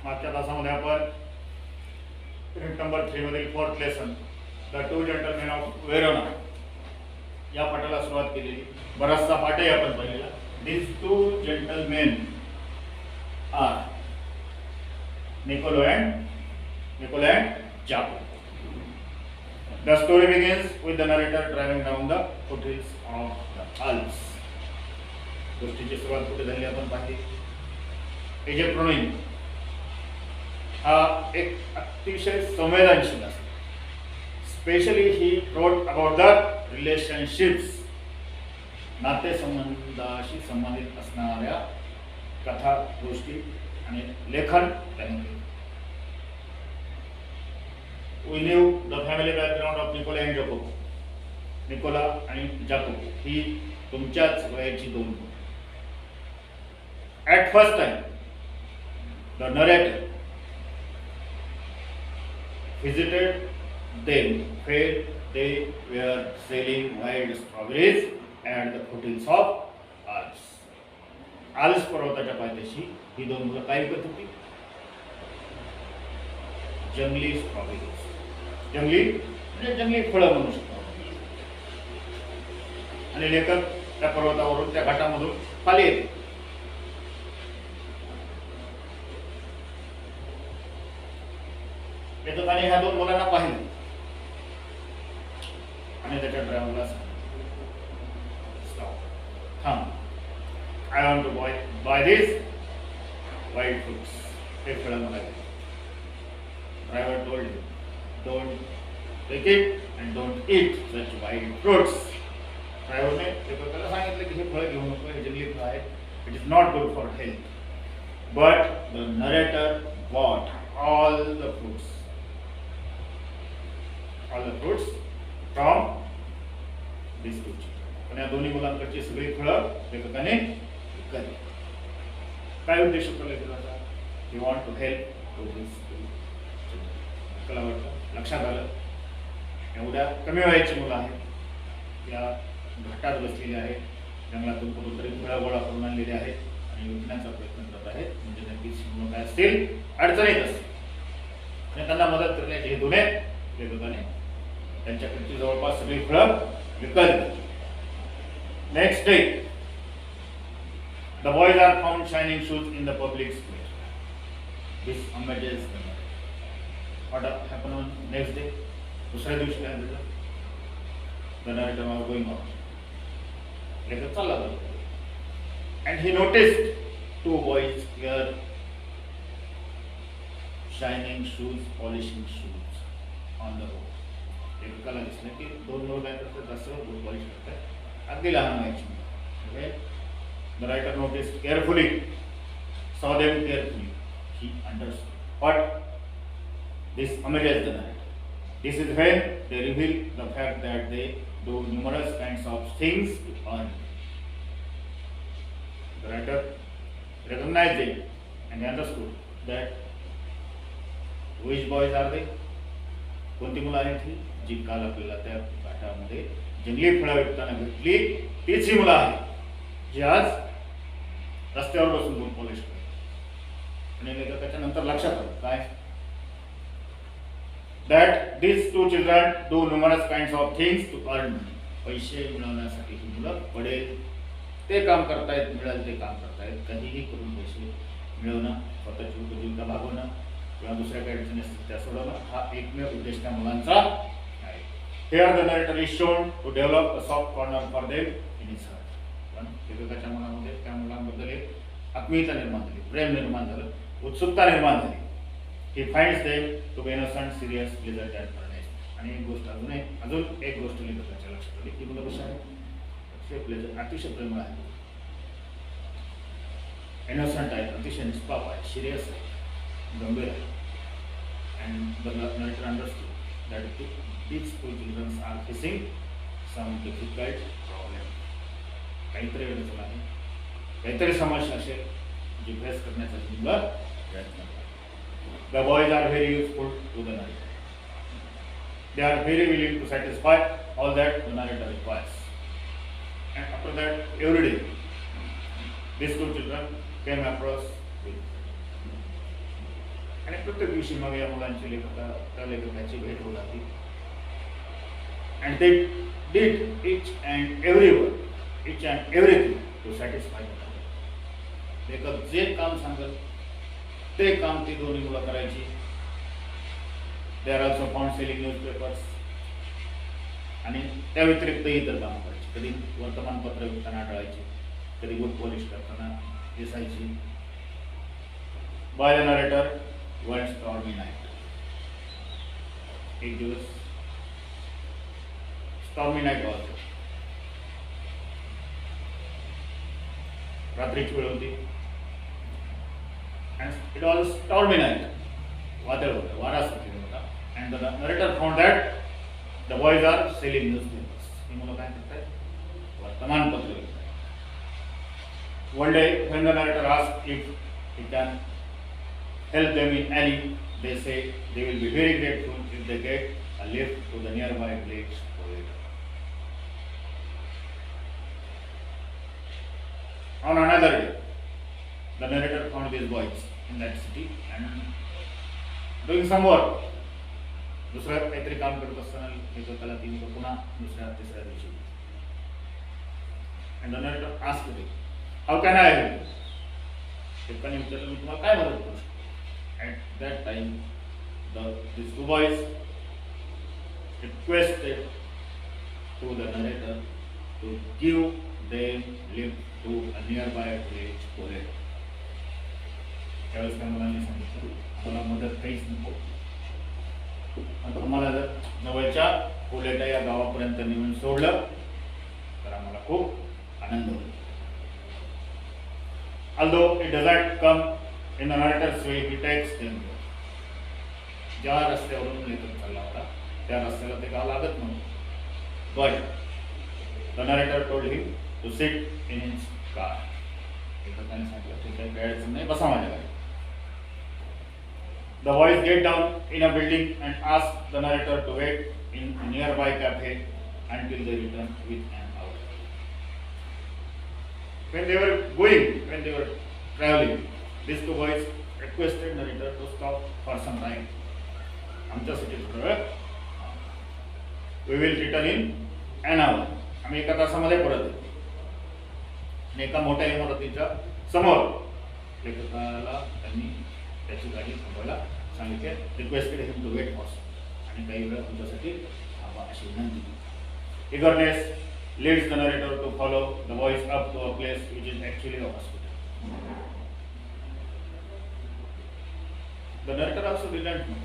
मागच्या तासामध्ये आपण युनिट नंबर 3 मधील 4th lesson the two gentleman of Verona या पाठाला सुरुवात केलेली. बराचसा पाठही आपण पाहिलेला. This two gentleman are Nicolo and Jacopo. The story begins with the narrator driving down the foothills of the Alps. गोष्टीची सुरुवात कुठे झाली आपण पाहिली. एजे प्रोनिन हा एक अतिशय संवेदनशील असतो. स्पेशली ही रोट अबाउट द रिलेशनशिप्स, नातेसंबंधाशी संबंधित असणाऱ्या कथा, गोष्टी आणि लेखन त्याने केले. We knew the family background of Nicola and Jacopo. Nicola आणि जाकोबो ही तुमच्याच वयाची दोन मुलं. At first time, the narrator visited them where they were selling wild strawberries at the foothills of Alps. Alps पर्वताच्या पायथ्याशी ही दोन मुलं काय विकत होती? जंगली स्ट्रॉबेरीज. जंगली म्हणजे जंगली फळं म्हणू शकतो. आणि लेखक त्या पर्वतावरून, त्या घाटामधून खाली येते. लेखकाने ह्या दोन मुलांना पाहिलं आणि त्याच्या ड्रायव्हरला स्टॉप, थांब, I want to buy this wild fruits. हे फळं मला घ्या. Driver told him, don't take it and don't eat such wild fruits. ड्रायव्हरने लेखकाला सांगितलं की हे फळ घेऊ नको, हे जंगली फळ आहे. It is not good for health. But the narrator bought all the fruits from this fruit. पण या दोन्ही मुलांकडची सगळी फळं लेखकाने विकली. काय उद्देश होता लेखकाचा? He want to help to this. लक्षात आलं एवढ्या कमी वयाची मुलं आहेत, या घाटात बसलेली आहेत, जंगलातून कुठूनतरी फळं गोळा करून आणलेली आहेत आणि विकण्याचा प्रयत्न करत आहेत. म्हणजे नक्कीच मुलं काय असतील, अडचणीत असतील आणि त्यांना मदत करण्याचे हेतूने लेखकाने त्यांच्याकडची जवळपास सगळी फळं विकली. Next day the boys are found shining shoes in the public square. This amazes them. What happened on next day? दुसऱ्या दिवशी काय झालं? The narrator was going out. लेखक चालला होता and he noticed two boys here shining shoes, polishing shoes on the road. लेखकाला दिसलं की दोन मुलं काय करतात, जास्त बूट पॉलिश करतात, अगदी लहान व्हायची. Okay? The writer noticed carefully, saw them carefully. He understood what this amazes the narrator. This is when they reveal the fact that they do numerous kinds of things to earn. The writer recognized it and understood that which boys are they? कोणती मुलं आहेत ही जी काल आपल्याला त्या घाटामध्ये जंगली फळं विकताना भेटली? तीच ही मुलं आहेत जी आज रस्त्यावर बसून बूट पॉलिश करतात. आणि लेखकाच्या नंतर लक्षात आलं काय? That these two children do numerous kinds of things to earn money. पैसे मिळवण्यासाठी ही मुलं पडेल ते काम करतायत, मिळेल ते काम करतायत, काहीही करून पैसे मिळवणं, स्वतःची उपजीविका भागवणं किंवा दुसऱ्या काही अडचणी असतील त्या सोडवणं, हा एकमेव उद्देश त्या मुलांचा आहे. Here the narrator is shown to develop a soft corner for them in his heart. पण लेखकाच्या मनामध्ये त्या मुलांबद्दल एक आत्मीयता निर्माण झाली, प्रेम निर्माण झालं, उत्सुकता निर्माण झाली. He finds them to be innocent, serious, pleasant and earnest. आणि एक गोष्ट अजून एक गोष्ट लेखकाच्या लक्षात आली की मुलं कशी आहे, अतिशय प्रेमळ आहे, इनोसंट आहे, अतिशय निष्पाप आहे, सिरियस आहे, गंभीर आहे. And the narrator understood that these two children are facing some difficult problem. काहीतरी अडचण आहे, काहीतरी समस्या असेल जी फेस करण्यासाठी मुलं प्रयत्न करतात. The boys are very useful to the narrator. They are very willing to satisfy all that the narrator requires. And after that, every day, these two children came across with आणि प्रत्येक दिवशी मग या मुलांची त्या लेखकाची भेट होत आली. And they did each and everything to satisfy the mother. लेखक जे काम सांगत ते काम ती दोन्ही मुलं करायची. They are also found selling newspapers. आणि त्या व्यतिरिक्त इतर कामं करायची. कधी वर्तमानपत्र विकताना आढळायची, कधी बुक पॉलिश करताना दिसायची. By the narrator one stormy night. एक दिवस स्टॉर्मी नाईट वाजतो. रात्रीची वेळ होती. And it was stormy night. वादळ होतं, वारा सुटलेला होता. And the narrator found that the boys are selling newspapers. ही मुलं काय करतात? वर्तमानपत्र विकतात. One day when the narrator asked if he can help them in any, they say they will be very grateful if they get a lift to the nearby village corridor. On another day, the narrator found these boys in that city and doing some work. दुसरं काहीतरी काम करत असताना लेखकाला ती मुलं पुन्हा दुसऱ्या तिसऱ्या दिवशी. And the narrator asked me, how can I help you? लेखकाने विचारलं, मी तुम्हाला काय मदत करू शकतो? At that time, these two boys requested to the narrator to give them lift to a nearby village corridor. त्यावेळेस त्या मुलांनी सांगितलं, आम्हाला मदत काहीच नको, पण आम्हाला जर जवळच्या कोलेटा या गावापर्यंत नेऊन सोडलं तर आम्हाला खूप आनंद होईल. Although it doesn't come in the narrator's way, he takes them there. ज्या रस्त्यावरून लेखक चालला होता त्या रस्त्याला ते गाव लागत नव्हतं. But the narrator told him to sit in his car. लेखकाने सांगितलं, ठीक आहे, काही अडचण नाही, बसा माझ्या गाडीत. The boys get down in a building and ask the narrator to wait in a nearby cafe until they return with an hour. When they were traveling, these two boys requested narrator to stop for some time. आमच्यासाठी थोडा वेळ. We will return in an hour. आम्ही एका तासामध्ये परत येऊ. आणि एका मोठ्या इमारतीच्या समोर लेखकाला त्यांनी त्याची गाडी थांबवायला सांगितले. Requested him to wait for आणि काही वेळ तुमच्यासाठी थांबा अशी विनंती. Eagerness leads the narrator to follow the boys up to a place which is actually a hospital. The narrator also didn't know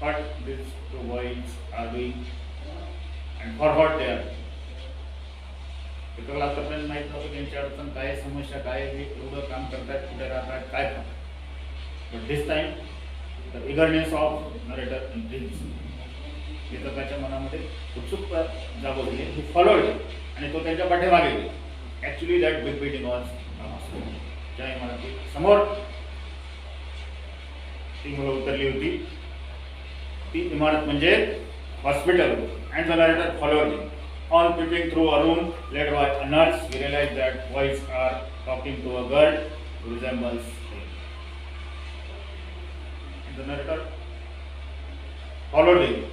what these two boys are doing and for what they are doing. लेखकाला आतापर्यंत माहीत नव्हतं त्यांची अडचण काय, समस्या काय, हे एवढं काम करतात, कुठे राहतात, काय करतात. But this time the eagerness of narrator increased. लेखकाच्या मनामध्ये उत्सुकता जागवली. He followed आणि तो त्यांच्या पाठीमागे गेला. Actually that big building was a hospital. ज्या इमारती समोर ती मुलं उतरली होती ती इमारत म्हणजे hospital. And the narrator followed him. On peeping through a room led by a nurse, he realized that boys are talking to a girl who resembles him. And the narrator followed him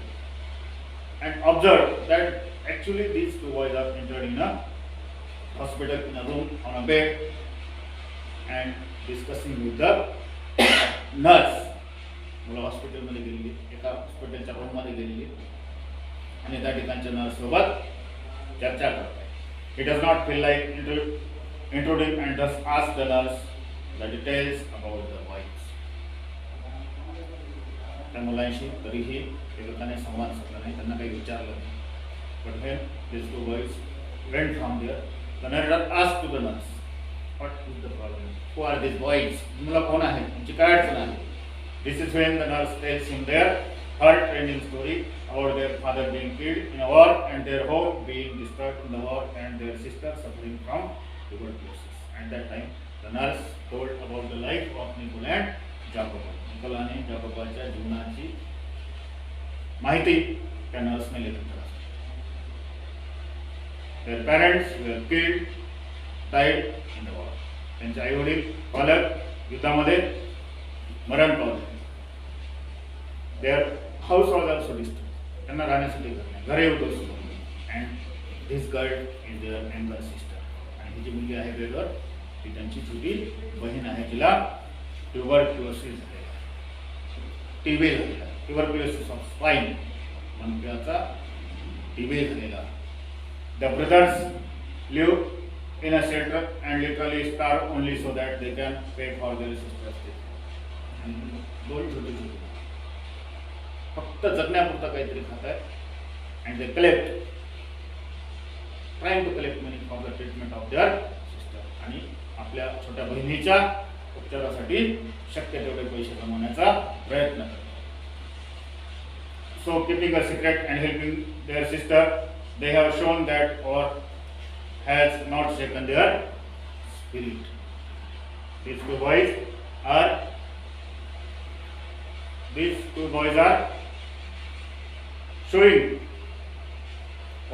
and observed that actually these two boys are entered in a hospital in a room on a bed and discussing with the nurse. मुलं हॉस्पिटलमध्ये गेलेली, एका हॉस्पिटलच्या रूममध्ये गेलेली आणि त्या ठिकाणच्या नर्स सोबत चर्चा करतात. He does not feel like intruding and thus asks the nurse the details about the boys. त्या मुलांशी तरीही लेखकाने संवाद साधला नाही, त्यांना काही विचारलं नाही. But when these two boys went from there, the narrator asked to the nurse, what is the problem? Who are these boys? मुलं कोण आहेत? त्यांची काय अडचण आहे? This is when the nurse tells him their heart-rending story about their father being killed in a war and their home being destroyed in the war and their sister suffering from tuberculosis. At that time, the nurse told about the life of Nicola and Jacob. Nicola आणि जाकोबाच्या जीवनाची माहिती त्या नर्सने लेखकाला. Their parents were killed, died in the war. त्यांचे आई-वडील, पालक युद्धामध्ये मरण पावले. Their house was also disturb. त्यांना राहण्यासाठी घर नाही, घरही उद्ध्वस्त. And this girl is their younger sister. आणि ही जी मुलगी आहे बेडवर, ती त्यांची छोटी बहीण आहे, तिला ट्युबरक्युलोसिस झालेला, टीबी झालेला, ट्युबरक्युलोसिस ऑफ स्पाइन, मनप्याचा टीबी झालेला. The brothers live in a shelter and literally starve only so that they can pay for their sister's death. आणि दोन छोटे छोटे फक्त जगण्यापुरता काहीतरी खात आहे. And they collect, trying to collect money for the treatment of their sister. आणि आपल्या छोट्या बहिणीच्या उपचारासाठी शक्य तेवढे पैसे कमवण्याचा प्रयत्न करतात. So keeping a secret and helping their sister, they have shown that or has not shaken their spirit. These two boys are showing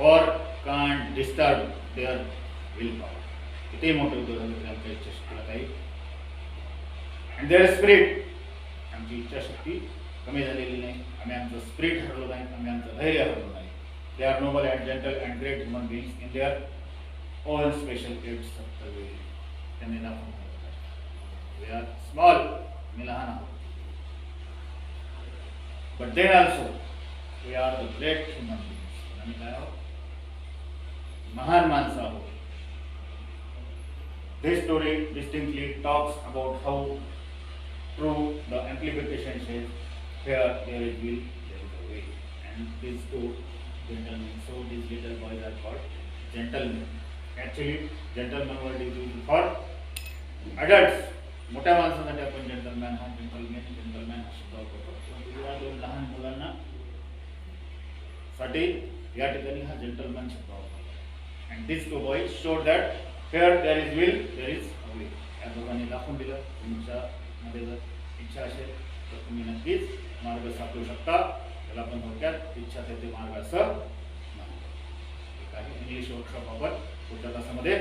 or can't disturb their willpower. किती मोठे उदाहरण त्यांच्या इच्छाशक्तीला काही. and their spirit, आमची इच्छाशक्ती कमी झालेली नाही, आम्ही आमचं स्पिरिट हरवलं नाही, आम्ही आमचं धैर्य हरवलं नाही. They are noble and gentle and great human beings in their own special gifts of the way. त्यांनी दाखवून दिलं. We are small, मी लहान आहोत. But then also we are the great human beings. आम्ही काय आहोत? महान माणसं आहोत. This story distinctly talks about how true the amplification says, here there is will, there is a way. And these two gentlemen, so these little boys are called gentlemen. Actually gentleman word is used for adults. मोठ्या माणसांसाठी आपण gentleman हा gentleman हा शब्द वापरतो. किंवा दोन लहान मुलांना साठी या ठिकाणी हा जेंटलमॅन शब्द वापरतो. And this two boys showed that here there is will, there is a way. या दोघांनी दाखवून दिलं, तुमच्यामध्ये जर इच्छा असेल तर तुम्ही नक्कीच मार्ग सापडू शकता. त्याला आपण थोडक्यात इच्छा ते मार्ग असं नाही. काही इंग्लिश वर्कशॉप आपण पुढच्या तासामध्ये